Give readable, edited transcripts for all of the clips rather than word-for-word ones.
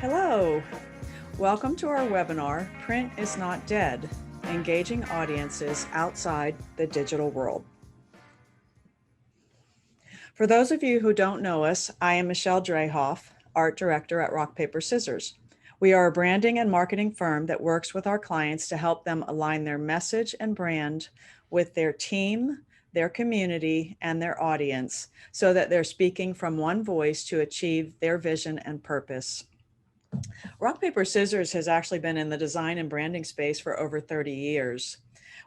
Hello, welcome to our webinar, Print is Not Dead, Engaging Audiences Outside the Digital World. For those of you who don't know us, I am Michelle Drehoff, Art Director at Rock, Paper, Scissors. We are a branding and marketing firm that works with our clients to help them align their message and brand with their team, their community, and their audience so that they're speaking from one voice to achieve their vision and purpose. Rock, Paper, Scissors has actually been in the design and branding space for over 30 years.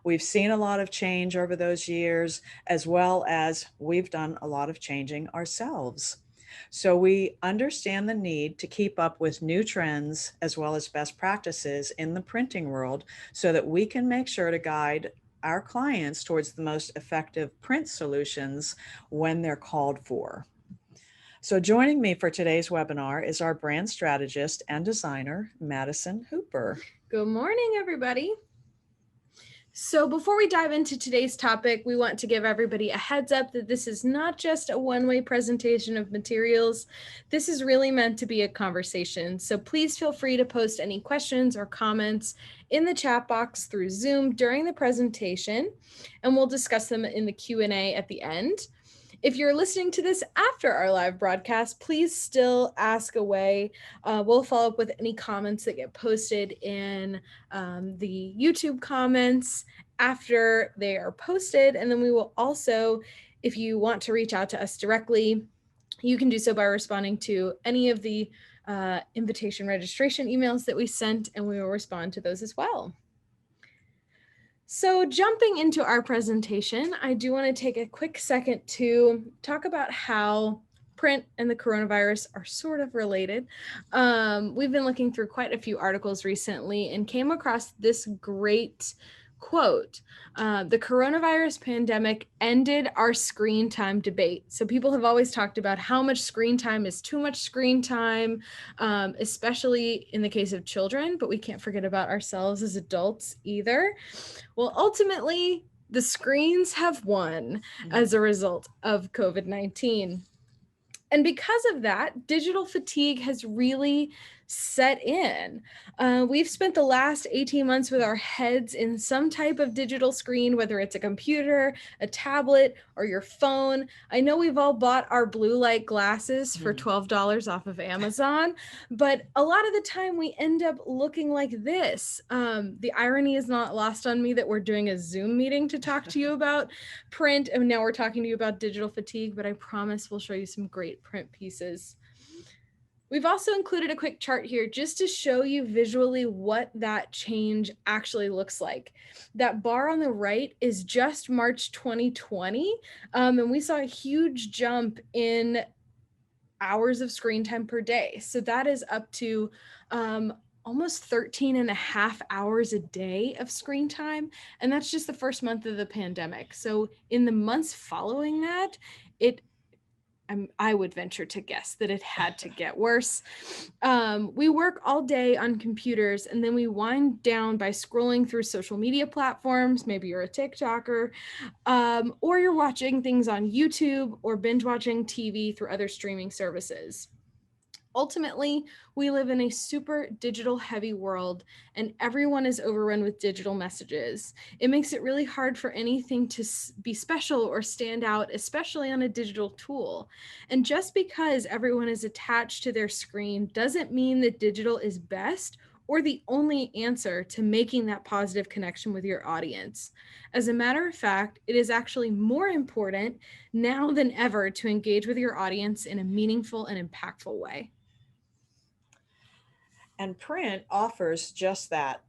We've seen a lot of change over those years, as well as we've done a lot of changing ourselves. So we understand the need to keep up with new trends as well as best practices in the printing world so that we can make sure to guide our clients towards the most effective print solutions when they're called for. So joining me for today's webinar is our brand strategist and designer, Madison Hooper. Good morning, everybody. So before we dive into today's topic, we want to give everybody a heads up that this is not just a one-way presentation of materials. This is really meant to be a conversation. So please feel free to post any questions or comments in the chat box through Zoom during the presentation, and we'll discuss them in the Q&A at the end. If you're listening to this after our live broadcast, please still ask away. We'll follow up with any comments that get posted in the YouTube comments after they are posted. And then we will also, if you want to reach out to us directly, you can do so by responding to any of the invitation registration emails that we sent, and we will respond to those as well. So jumping into our presentation, I do want to take a quick second to talk about how print and the coronavirus are sort of related. We've been looking through quite a few articles recently and came across this great quote. The coronavirus pandemic ended our screen time debate. So people have always talked about how much screen time is too much screen time, especially in the case of children, but we can't forget about ourselves as adults either. Well, ultimately, the screens have won as a result of COVID-19. And because of that, digital fatigue has really set in. We've spent the last 18 months with our heads in some type of digital screen, whether it's a computer, a tablet, or your phone. I know we've all bought our blue light glasses for $12 off of Amazon, but a lot of the time we end up looking like this. The irony is not lost on me that we're doing a Zoom meeting to talk to you about print, and now we're talking to you about digital fatigue, but I promise we'll show you some great print pieces. We've also included a quick chart here just to show you visually what that change actually looks like. That bar on the right is just March 2020, and we saw a huge jump in hours of screen time per day. So that is up to almost 13 and a half hours a day of screen time. And that's just the first month of the pandemic. So in the months following that, I would venture to guess that it had to get worse. We work all day on computers, and then we wind down by scrolling through social media platforms. Maybe you're a TikToker, or you're watching things on YouTube or binge watching TV through other streaming services. Ultimately, we live in a super digital heavy world, and everyone is overrun with digital messages. It makes it really hard for anything to be special or stand out, especially on a digital tool. And just because everyone is attached to their screen doesn't mean that digital is best or the only answer to making that positive connection with your audience. As a matter of fact, it is actually more important now than ever to engage with your audience in a meaningful and impactful way. And print offers just that.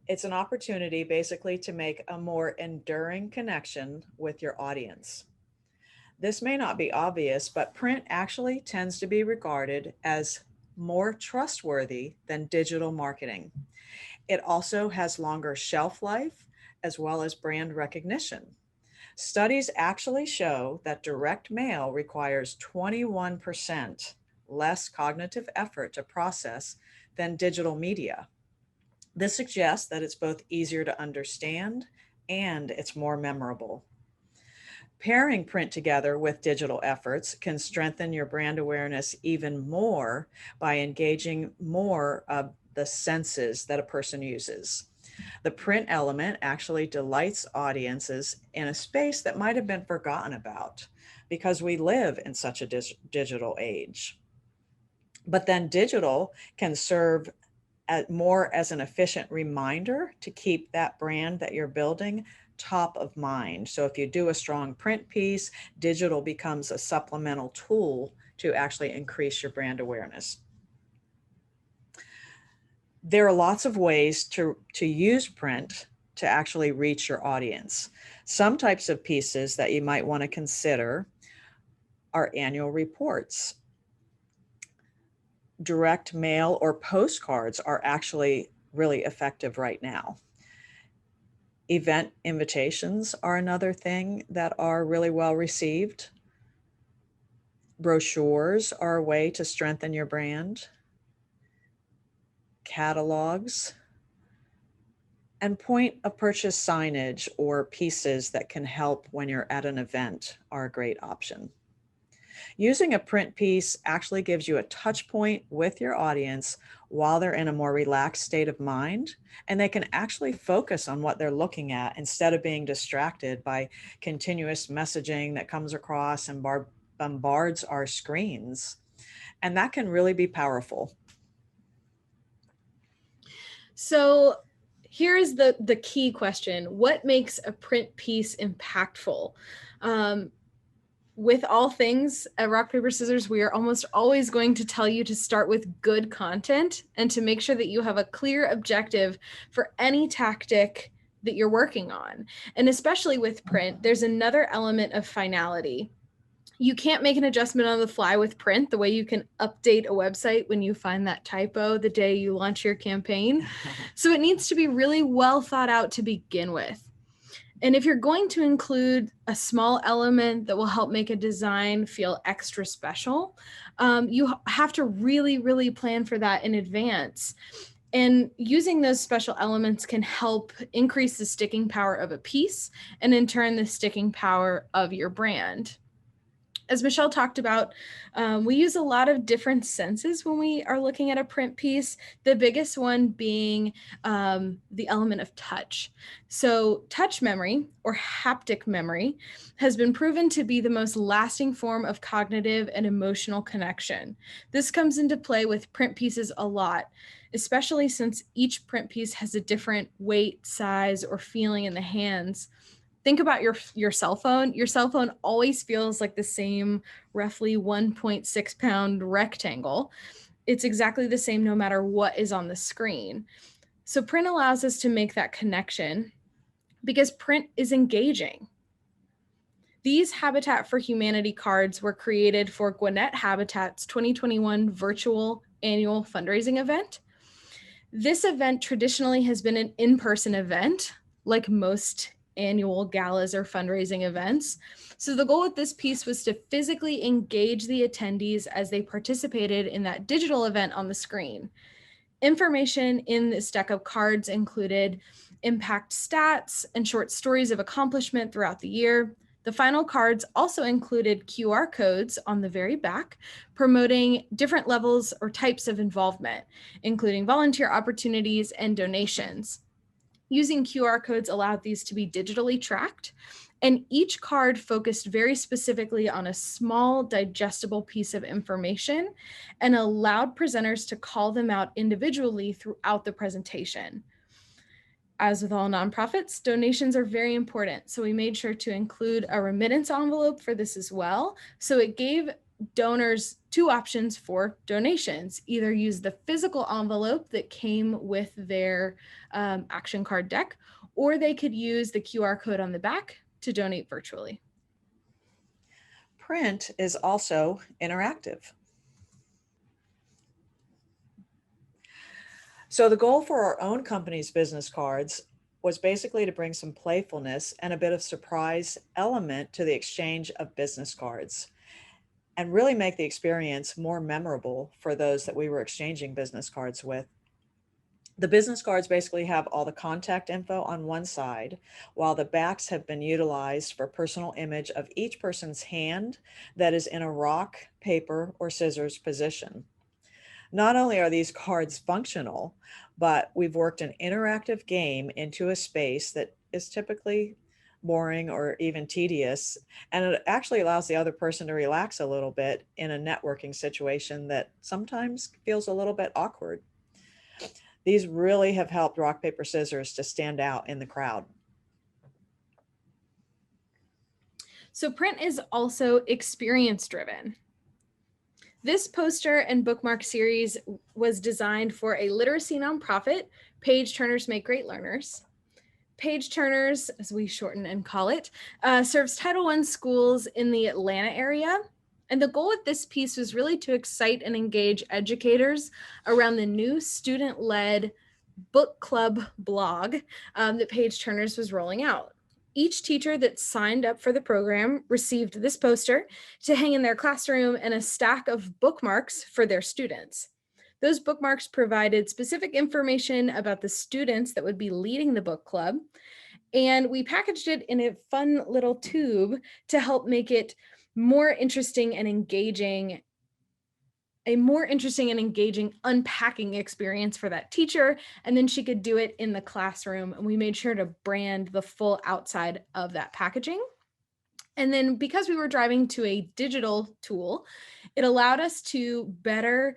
It's an opportunity basically to make a more enduring connection with your audience. This may not be obvious, but print actually tends to be regarded as more trustworthy than digital marketing. It also has longer shelf life as well as brand recognition. Studies actually show that direct mail requires 21% less cognitive effort to process than digital media. This suggests that it's both easier to understand and it's more memorable. Pairing print together with digital efforts can strengthen your brand awareness even more by engaging more of the senses that a person uses. The print element actually delights audiences in a space that might have been forgotten about because we live in such a digital age. But then digital can serve more as an efficient reminder to keep that brand that you're building top of mind. So if you do a strong print piece, digital becomes a supplemental tool to actually increase your brand awareness. There are lots of ways to use print to actually reach your audience. Some types of pieces that you might want to consider are annual reports. Direct mail or postcards are actually really effective right now. Event invitations are another thing that are really well received. Brochures are a way to strengthen your brand. Catalogs and point of purchase signage or pieces that can help when you're at an event are a great option. Using a print piece actually gives you a touch point with your audience while they're in a more relaxed state of mind, and they can actually focus on what they're looking at instead of being distracted by continuous messaging that comes across and bombards our screens. And that can really be powerful. So here's the key question. What makes a print piece impactful? With all things at Rock, Paper, Scissors, we are almost always going to tell you to start with good content and to make sure that you have a clear objective for any tactic that you're working on. And especially with print, there's another element of finality. You can't make an adjustment on the fly with print the way you can update a website when you find that typo the day you launch your campaign. So it needs to be really well thought out to begin with. And if you're going to include a small element that will help make a design feel extra special, you have to really, really plan for that in advance. And using those special elements can help increase the sticking power of a piece and in turn, the sticking power of your brand. As Michelle talked about, we use a lot of different senses when we are looking at a print piece, the biggest one being the element of touch. So touch memory or haptic memory has been proven to be the most lasting form of cognitive and emotional connection. This comes into play with print pieces a lot, especially since each print piece has a different weight, size, or feeling in the hands. Think about your cell phone. Your cell phone always feels like the same roughly 1.6 pound rectangle. It's exactly the same no matter what is on the screen. So print allows us to make that connection because print is engaging. These Habitat for Humanity cards were created for Gwinnett Habitat's 2021 virtual annual fundraising event. This event traditionally has been an in-person event, like most annual galas or fundraising events. So the goal with this piece was to physically engage the attendees as they participated in that digital event on the screen. Information in this deck of cards included impact stats and short stories of accomplishment throughout the year. The final cards also included QR codes on the very back, promoting different levels or types of involvement, including volunteer opportunities and donations. Using QR codes allowed these to be digitally tracked, and each card focused very specifically on a small, digestible piece of information and allowed presenters to call them out individually throughout the presentation. As with all nonprofits, donations are very important, so we made sure to include a remittance envelope for this as well. So it gave donors two options for donations: either use the physical envelope that came with their action card deck, or they could use the QR code on the back to donate virtually. Print is also interactive. So the goal for our own company's business cards was basically to bring some playfulness and a bit of surprise element to the exchange of business cards and really make the experience more memorable for those that we were exchanging business cards with. The business cards basically have all the contact info on one side, while the backs have been utilized for personal image of each person's hand that is in a rock, paper, or scissors position. Not only are these cards functional, but we've worked an interactive game into a space that is typically boring or even tedious. And it actually allows the other person to relax a little bit in a networking situation that sometimes feels a little bit awkward. These really have helped rock, paper, scissors to stand out in the crowd. So print is also experience driven. This poster and bookmark series was designed for a literacy nonprofit, Page Turners Make Great Learners. Page Turners, as we shorten and call it, serves Title I schools in the Atlanta area. And the goal with this piece was really to excite and engage educators around the new student-led book club blog that Page Turners was rolling out. Each teacher that signed up for the program received this poster to hang in their classroom and a stack of bookmarks for their students. Those bookmarks provided specific information about the students that would be leading the book club, and we packaged it in a fun little tube to help make it more interesting and engaging, a more interesting and engaging unpacking experience for that teacher. And then she could do it in the classroom. And we made sure to brand the full outside of that packaging. And then because we were driving to a digital tool, it allowed us to better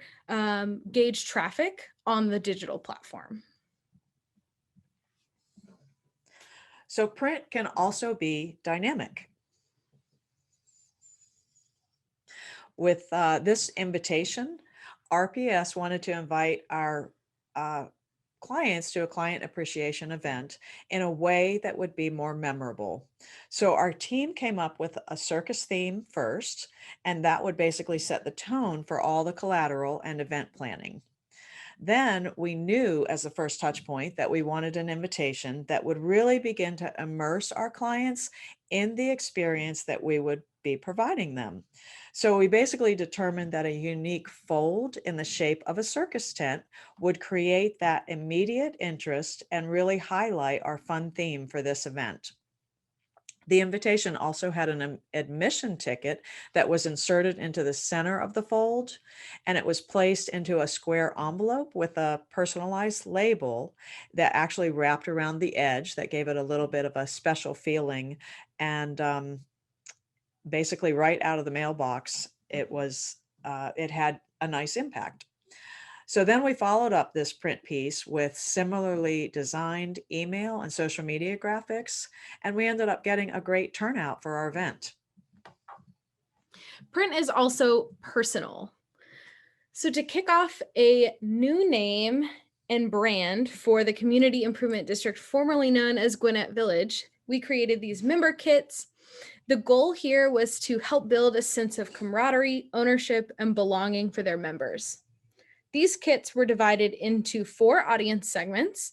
gauge traffic on the digital platform. So print can also be dynamic. With this invitation, RPS wanted to invite our clients to a client appreciation event in a way that would be more memorable. So our team came up with a circus theme first, and that would basically set the tone for all the collateral and event planning. Then we knew as the first touch point that we wanted an invitation that would really begin to immerse our clients in the experience that we would be providing them. So we basically determined that a unique fold in the shape of a circus tent would create that immediate interest and really highlight our fun theme for this event. The invitation also had an admission ticket that was inserted into the center of the fold, and it was placed into a square envelope with a personalized label that actually wrapped around the edge that gave it a little bit of a special feeling. And basically, right out of the mailbox, it had a nice impact. So then we followed up this print piece with similarly designed email and social media graphics, and we ended up getting a great turnout for our event. Print is also personal. So to kick off a new name and brand for the Community Improvement District, formerly known as Gwinnett Village, we created these member kits. The goal here was to help build a sense of camaraderie, ownership, and belonging for their members. These kits were divided into 4 audience segments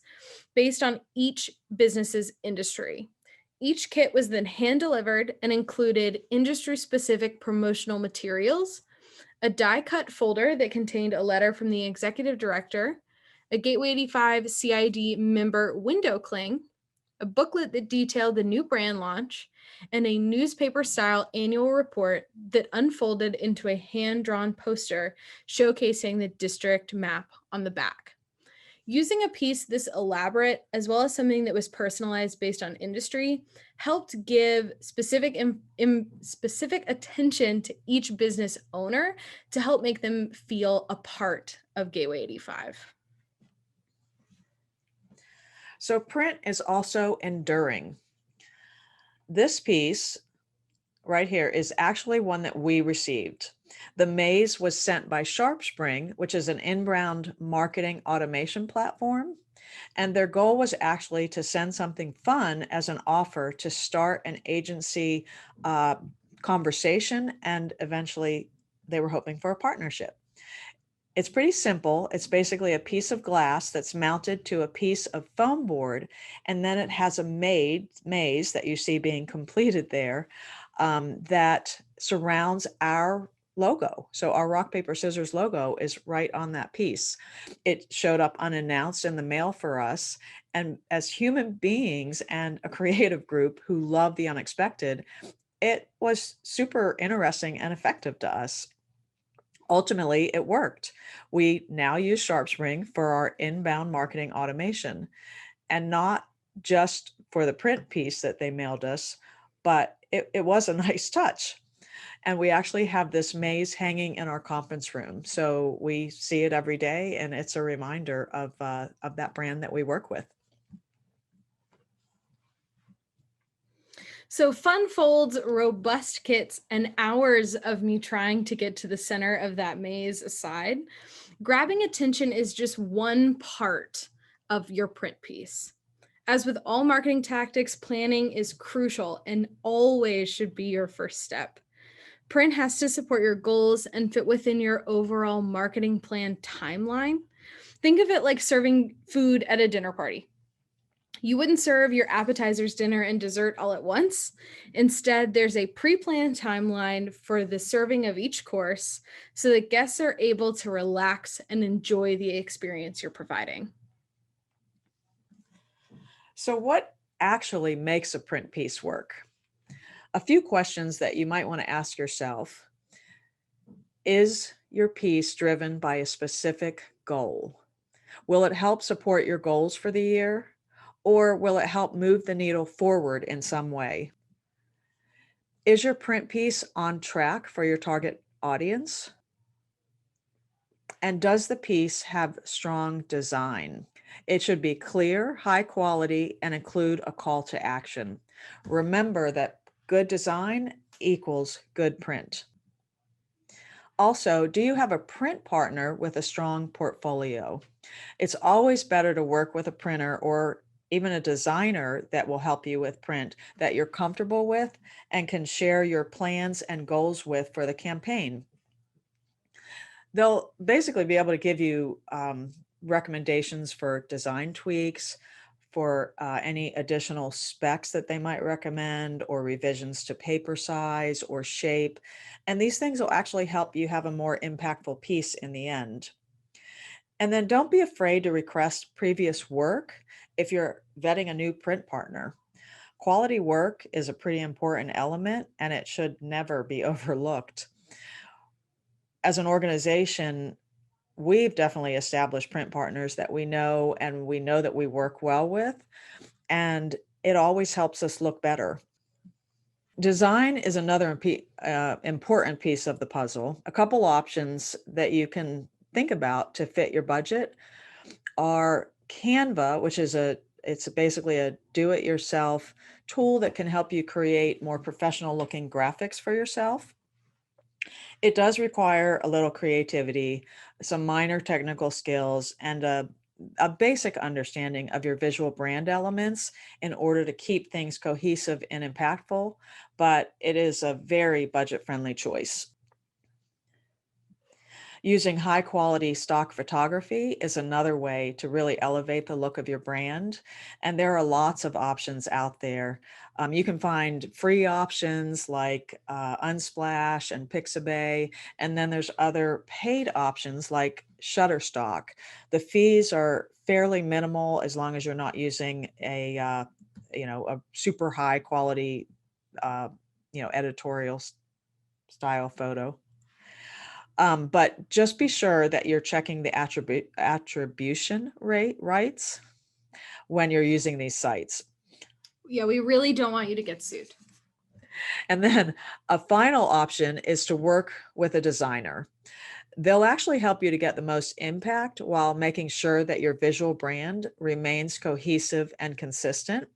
based on each business's industry. Each kit was then hand-delivered and included industry-specific promotional materials, a die-cut folder that contained a letter from the executive director, a Gateway 85 CID member window cling, a booklet that detailed the new brand launch, and a newspaper-style annual report that unfolded into a hand-drawn poster showcasing the district map on the back. Using a piece this elaborate, as well as something that was personalized based on industry, helped give specific attention to each business owner to help make them feel a part of Gateway 85. So print is also enduring. This piece right here is actually one that we received. The maze was sent by SharpSpring, which is an inbound marketing automation platform. And their goal was actually to send something fun as an offer to start an agency conversation. And eventually they were hoping for a partnership. It's pretty simple. It's basically a piece of glass that's mounted to a piece of foam board, and then it has a maze that you see being completed there that surrounds our logo. So our rock, paper, scissors logo is right on that piece. It showed up unannounced in the mail for us. And as human beings and a creative group who love the unexpected, it was super interesting and effective to us. Ultimately, it worked. We now use SharpSpring for our inbound marketing automation, and not just for the print piece that they mailed us, but it was a nice touch. And we actually have this maze hanging in our conference room. So we see it every day, and it's a reminder of that brand that we work with. So fun folds, robust kits, and hours of me trying to get to the center of that maze aside, grabbing attention is just one part of your print piece. As with all marketing tactics, planning is crucial and always should be your first step. Print has to support your goals and fit within your overall marketing plan timeline. Think of it like serving food at a dinner party. You wouldn't serve your appetizers, dinner, and dessert all at once. Instead, there's a pre-planned timeline for the serving of each course so that guests are able to relax and enjoy the experience you're providing. So what actually makes a print piece work? A few questions that you might want to ask yourself. Is your piece driven by a specific goal? Will it help support your goals for the year? Or will it help move the needle forward in some way? Is your print piece on track for your target audience? And does the piece have strong design? It should be clear, high quality, and include a call to action. Remember that good design equals good print. Also, do you have a print partner with a strong portfolio? It's always better to work with a printer or even a designer that will help you with print that you're comfortable with and can share your plans and goals with for the campaign. They'll basically be able to give you recommendations for design tweaks, for any additional specs that they might recommend, or revisions to paper size or shape. And these things will actually help you have a more impactful piece in the end. And then don't be afraid to request previous work if you're vetting a new print partner. Quality work is a pretty important element, and it should never be overlooked. As an organization, we've definitely established print partners that we know and we know that we work well with, and it always helps us look better. Design is another important piece of the puzzle. A couple options that you can think about to fit your budget are Canva, which is it's basically a do-it-yourself tool that can help you create more professional looking graphics for yourself. It does require a little creativity, some minor technical skills, and a basic understanding of your visual brand elements in order to keep things cohesive and impactful, but it is a very budget-friendly choice. Using high quality stock photography is another way to really elevate the look of your brand. And there are lots of options out there. You can find free options like Unsplash and Pixabay. And then there's other paid options like Shutterstock. The fees are fairly minimal as long as you're not using a super high quality, editorial style photo. But just be sure that you're checking the attribution rights when you're using these sites. Yeah, we really don't want you to get sued. And then a final option is to work with a designer. They'll actually help you to get the most impact while making sure that your visual brand remains cohesive and consistent.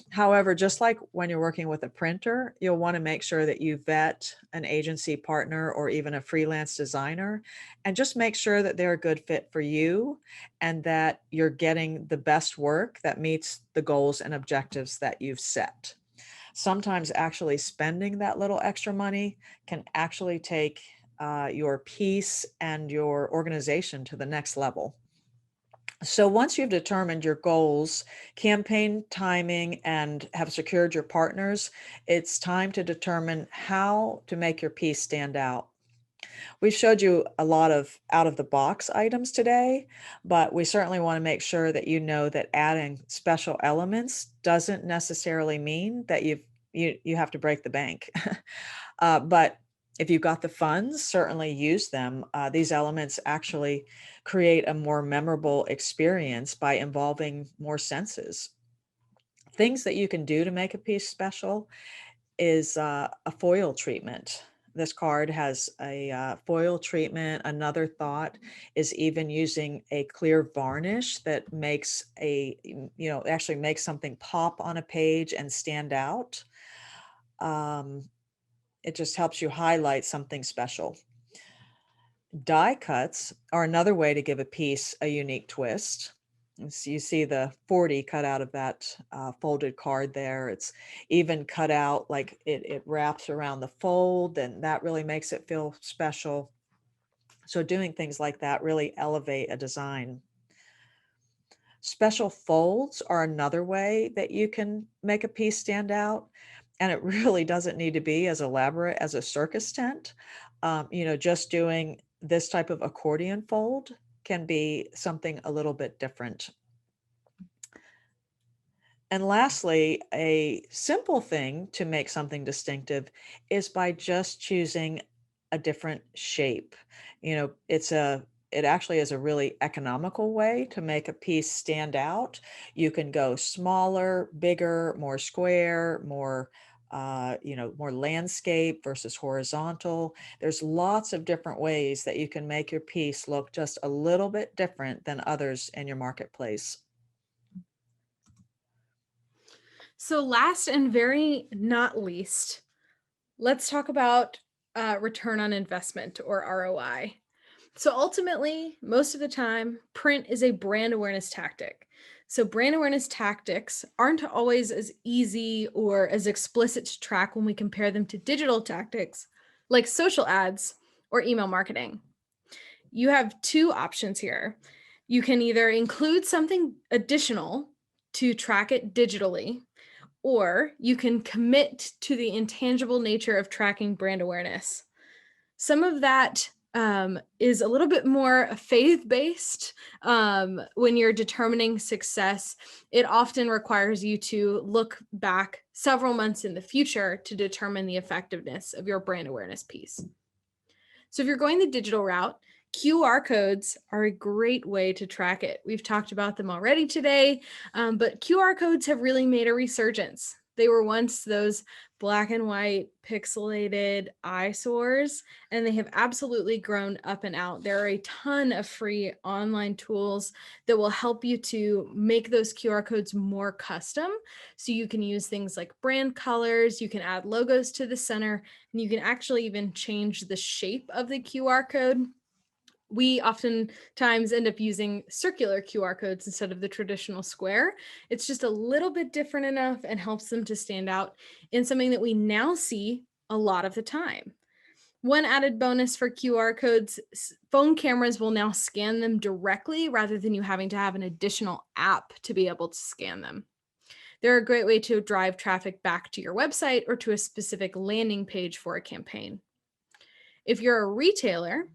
However, just like when you're working with a printer, you'll want to make sure that you vet an agency partner or even a freelance designer, and just make sure that they're a good fit for you and that you're getting the best work that meets the goals and objectives that you've set. Sometimes actually spending that little extra money can actually take your piece and your organization to the next level. So once you've determined your goals, campaign timing, and have secured your partners, it's time to determine how to make your piece stand out. We showed you a lot of out of the box items today, but we certainly want to make sure that you know that adding special elements doesn't necessarily mean that you have to break the bank. But if you've got the funds, certainly use them. These elements actually create a more memorable experience by involving more senses. Things that you can do to make a piece special is a foil treatment. This card has a foil treatment. Another thought is even using a clear varnish that makes actually makes something pop on a page and stand out. It just helps you highlight something special. Die cuts are another way to give a piece a unique twist. So you see the 40 cut out of that folded card there. It's even cut out like it wraps around the fold, and that really makes it feel special. So doing things like that really elevate a design. Special folds are another way that you can make a piece stand out. And it really doesn't need to be as elaborate as a circus tent. Just doing this type of accordion fold can be something a little bit different. And lastly, a simple thing to make something distinctive is by just choosing a different shape. It actually is a really economical way to make a piece stand out. You can go smaller, bigger, more square, more landscape versus horizontal. There's lots of different ways that you can make your piece look just a little bit different than others in your marketplace. So last and very not least, let's talk about return on investment, or ROI. So ultimately, most of the time, print is a brand awareness tactic. So brand awareness tactics aren't always as easy or as explicit to track when we compare them to digital tactics like social ads or email marketing. You have two options here. You can either include something additional to track it digitally, or you can commit to the intangible nature of tracking brand awareness. Some of that is a little bit more faith-based. When you're determining success, it often requires you to look back several months in the future to determine the effectiveness of your brand awareness piece. So if you're going the digital route, QR codes are a great way to track it. We've talked about them already today, but QR codes have really made a resurgence. They were once those black and white pixelated eyesores, and they have absolutely grown up and out. There are a ton of free online tools that will help you to make those QR codes more custom. So you can use things like brand colors, you can add logos to the center, and you can actually even change the shape of the QR code. We oftentimes end up using circular QR codes instead of the traditional square. It's just a little bit different enough and helps them to stand out in something that we now see a lot of the time. One added bonus for QR codes, phone cameras will now scan them directly rather than you having to have an additional app to be able to scan them. They're a great way to drive traffic back to your website or to a specific landing page for a campaign. If you're a retailer,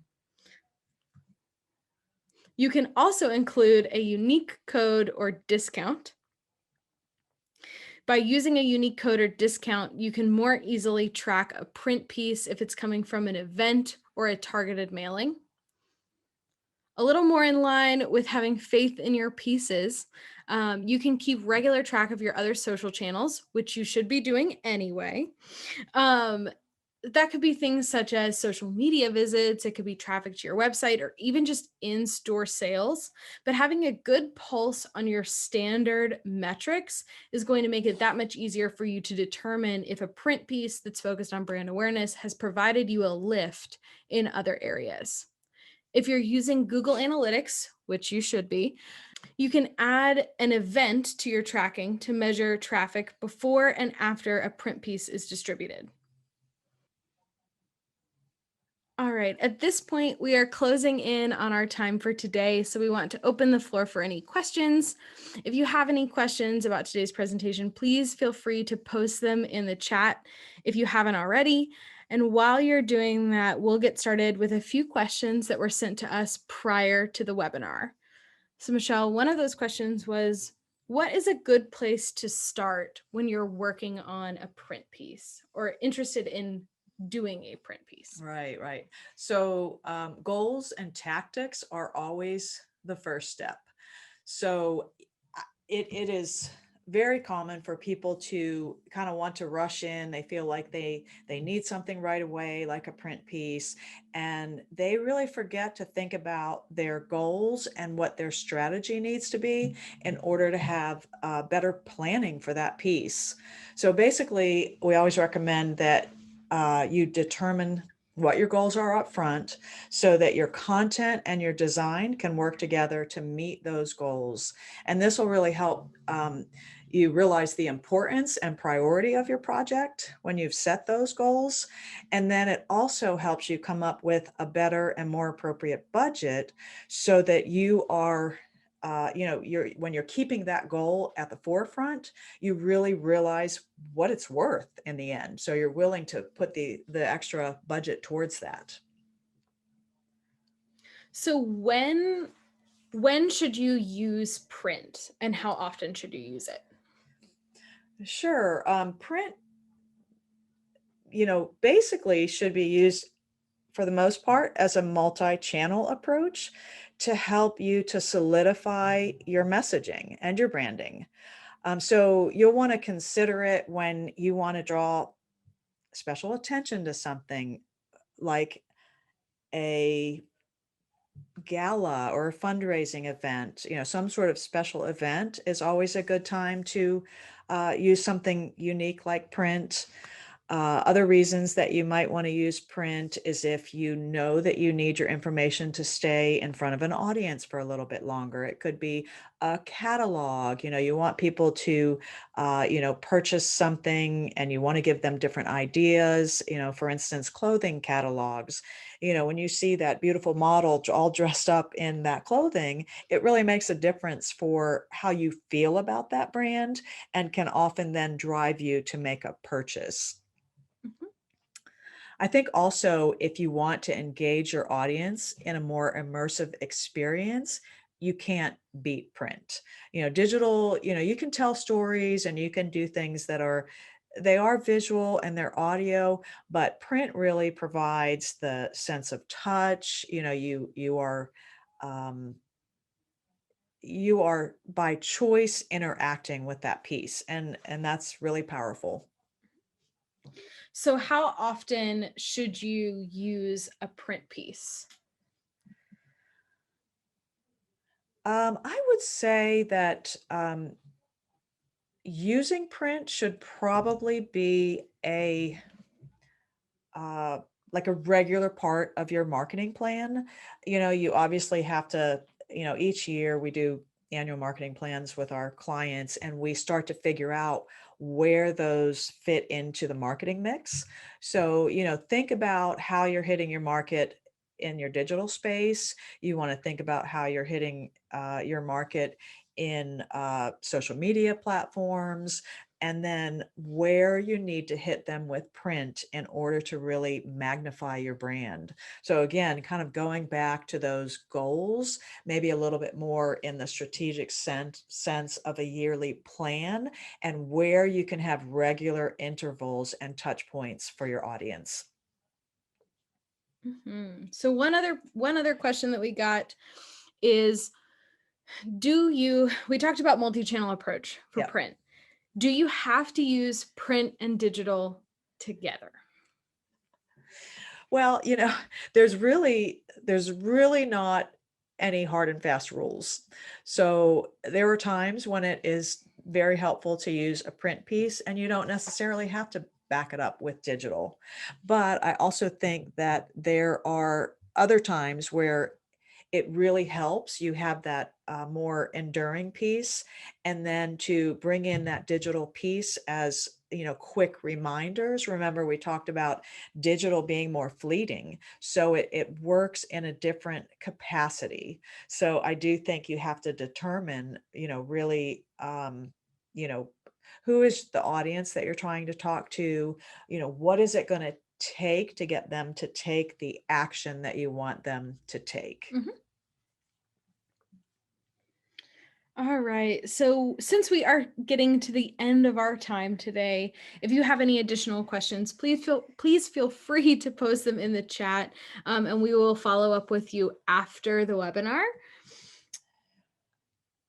you can also include a unique code or discount. By using a unique code or discount, you can more easily track a print piece if it's coming from an event or a targeted mailing. A little more in line with having faith in your pieces, you can keep regular track of your other social channels, which you should be doing anyway. That could be things such as social media visits, it could be traffic to your website, or even just in-store sales. But having a good pulse on your standard metrics is going to make it that much easier for you to determine if a print piece that's focused on brand awareness has provided you a lift in other areas. If you're using Google Analytics, which you should be, you can add an event to your tracking to measure traffic before and after a print piece is distributed. All right, at this point, we are closing in on our time for today, so we want to open the floor for any questions. If you have any questions about today's presentation, please feel free to post them in the chat if you haven't already. And while you're doing that, we'll get started with a few questions that were sent to us prior to the webinar. So Michelle, one of those questions was, what is a good place to start when you're working on a print piece or interested in doing a print piece? Right, right. So goals and tactics are always the first step. So it is very common for people to kind of want to rush in. They feel like they need something right away, like a print piece, and they really forget to think about their goals and what their strategy needs to be in order to have better planning for that piece. So basically, we always recommend that you determine what your goals are up front so that your content and your design can work together to meet those goals. And this will really help you realize the importance and priority of your project when you've set those goals. And then it also helps you come up with a better and more appropriate budget so that you are when you're keeping that goal at the forefront, you really realize what it's worth in the end. So you're willing to put the extra budget towards that. So when should you use print and how often should you use it? Sure. Print, basically should be used for the most part as a multi-channel approach to help you to solidify your messaging and your branding. So you'll want to consider it when you want to draw special attention to something like a gala or a fundraising event. Some sort of special event is always a good time to use something unique like print. Other reasons that you might want to use print is if you know that you need your information to stay in front of an audience for a little bit longer. It could be a catalog. You want people to, purchase something and you want to give them different ideas. For instance, clothing catalogs. When you see that beautiful model all dressed up in that clothing, it really makes a difference for how you feel about that brand and can often then drive you to make a purchase. Mhm. I think also if you want to engage your audience in a more immersive experience, you can't beat print. Digital, you can tell stories and you can do things they are visual and they're audio, but print really provides the sense of touch. Um, you are by choice interacting with that piece, and that's really powerful. So how often should you use a print piece? I would say that using print should probably be uh, like a regular part of your marketing plan. You obviously have to, each year we do annual marketing plans with our clients and we start to figure out where those fit into the marketing mix. So, think about how you're hitting your market in your digital space. You want to think about how you're hitting your market in social media platforms, and then where you need to hit them with print in order to really magnify your brand. So again, kind of going back to those goals, maybe a little bit more in the strategic sense of a yearly plan and where you can have regular intervals and touch points for your audience. So one other question that we got is, we talked about multi-channel approach for Yeah. print. Do you have to use print and digital together? Well, there's really not any hard and fast rules. So there are times when it is very helpful to use a print piece and you don't necessarily have to back it up with digital. But I also think that there are other times where it really helps you have that more enduring piece, and then to bring in that digital piece as quick reminders. Remember, we talked about digital being more fleeting, so it works in a different capacity. So I do think you have to determine really you know who is the audience that you're trying to talk to. What is it going to take to get them to take the action that you want them to take. All right. So since we are getting to the end of our time today, if you have any additional questions, please feel free to post them in the chat, and we will follow up with you after the webinar.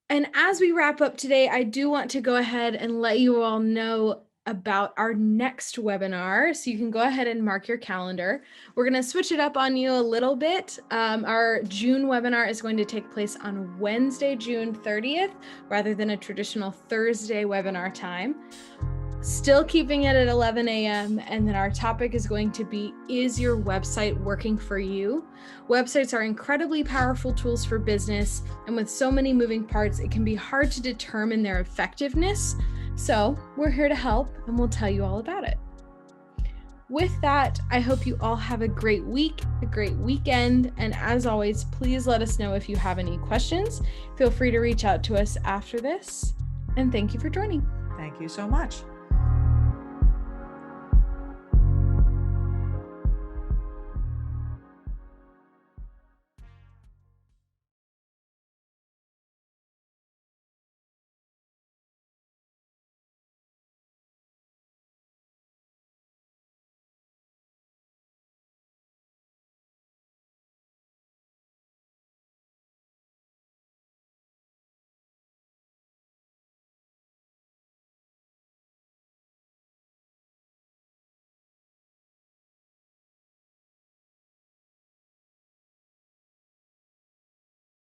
And as we wrap up today, I do want to go ahead and let you all know about our next webinar. So you can go ahead and mark your calendar. We're going to switch it up on you a little bit. Our June webinar is going to take place on Wednesday, June 30th, rather than a traditional Thursday webinar time. Still keeping it at 11 a.m. And then our topic is going to be, is your website working for you? Websites are incredibly powerful tools for business. And with so many moving parts, it can be hard to determine their effectiveness. So we're here to help, and we'll tell you all about it. With that, I hope you all have a great week, a great weekend. And as always, please let us know if you have any questions. Feel free to reach out to us after this. And thank you for joining. Thank you so much.